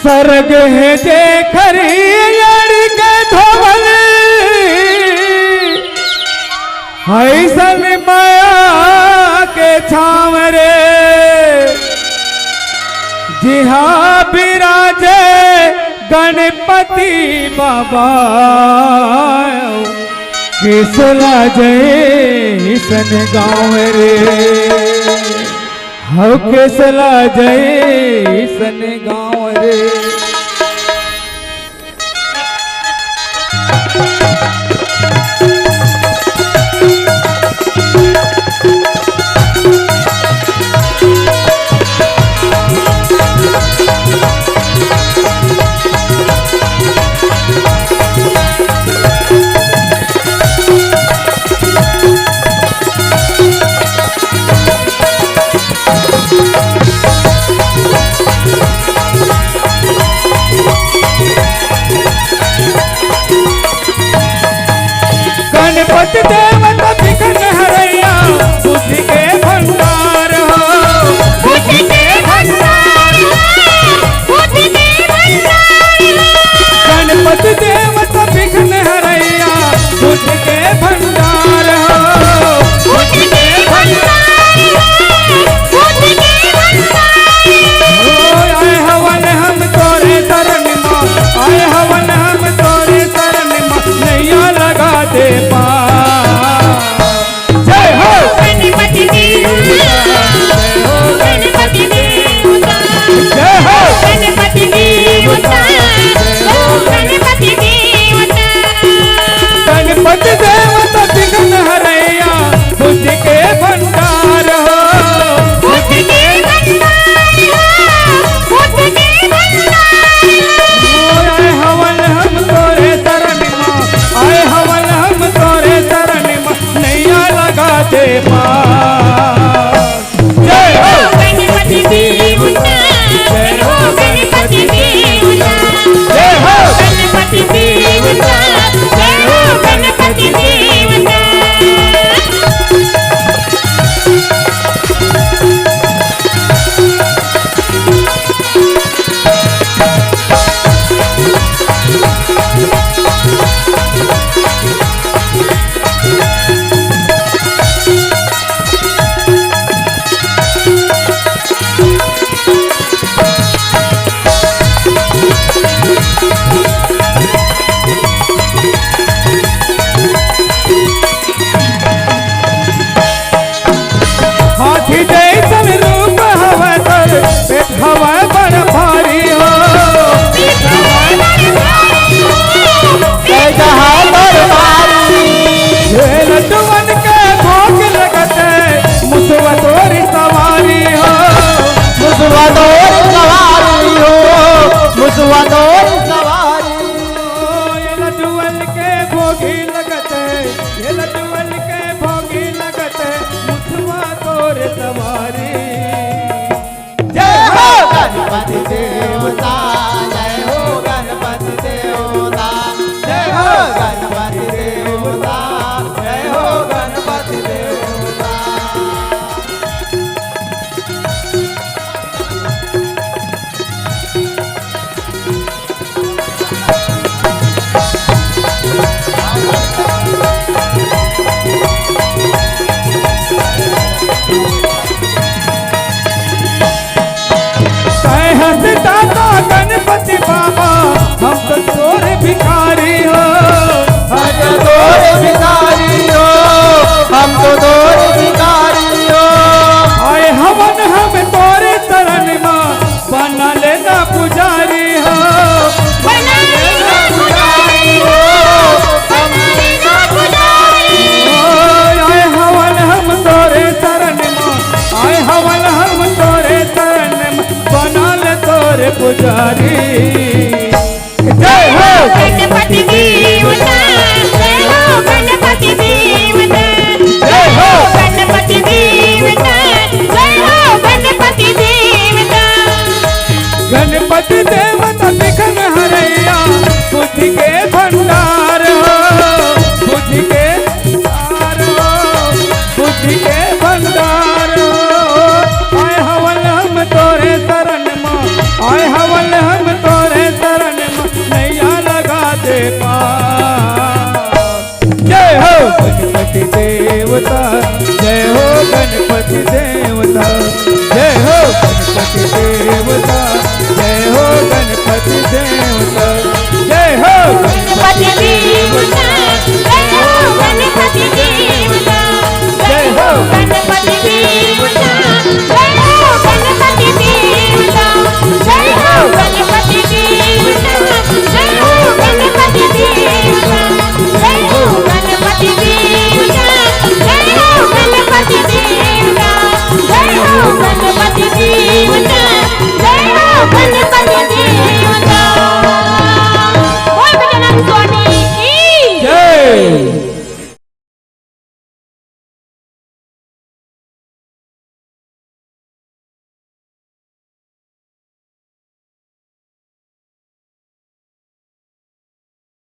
सर्ग है जे खरी के धोवल ऐसन माया के छाव रे जिहा विराजे गणपति बाबा किसला जय सन गाँव रे हव किसला जय सन गाँव रे। गणपति देवता विघ्न हरैया बुद्धि के भंडार हो बुद्धि के भंडार बुद्धि के भंडार गणपति देवता विघ्न हरैया बुद्धि के भंडार हो बुद्धि के भंडार बुद्धि के भंडार आए हवन हम तोरे शरण मां आए हवन हम तोरे शरण मां नैया लगा दे गणपति देवता विघ्न हरैया बुद्धि के भंडार हो बुद्धि के भंडार बुद्धि के भंडार आए हवन हम तोरे शरण मां आए हवन हम तोरे शरण मां नैया लगा दे जय हो गणपति देवता जय हो गणपति देवता जय हो गणपति देवता जय हो गणपति देवता। हाथी जैसन रूप हवा तर पेट हवा बड़ भारी हो लड्डुअन के भोग लगते मुसवा तोरी सवारी हो मुसवा तोरी सवारी हो मुसवा तोरी सवारी ये लड्डुअन के भोगी लगते ये लड्डुअन के भोगी लगते मुसवा तोरे सवारी। जय हो गणपति देवता जय हो गणपति देवता जय हो गणपति देवता जय हो गणपति देवता। दाता गणपति बाबा हम तो तोरे भिखारी हो हम तो तोरे भिखारी हो हम तो तोरे भिखारी हो आए हवन हम तोरे शरण मां बना लेना पुजारी हो बना लेना पुजारी हो बना लेना पुजारी आए हवन हम तोरे शरण मां आए हवन हम तोरे शरण मां बना ले तोरे पुजारी। जय हो गणपति देवता जय हो गणपति देवता जय हो गणपति देवता जय हो गणपति देवता। गणपति देवता विघ्न हरैया बुद्धि के भंडार हो बुद्धि के भंडार हो बुद्धि के भंडार हो आए हवन हम तोरे शरण मां आए हवन हम देवता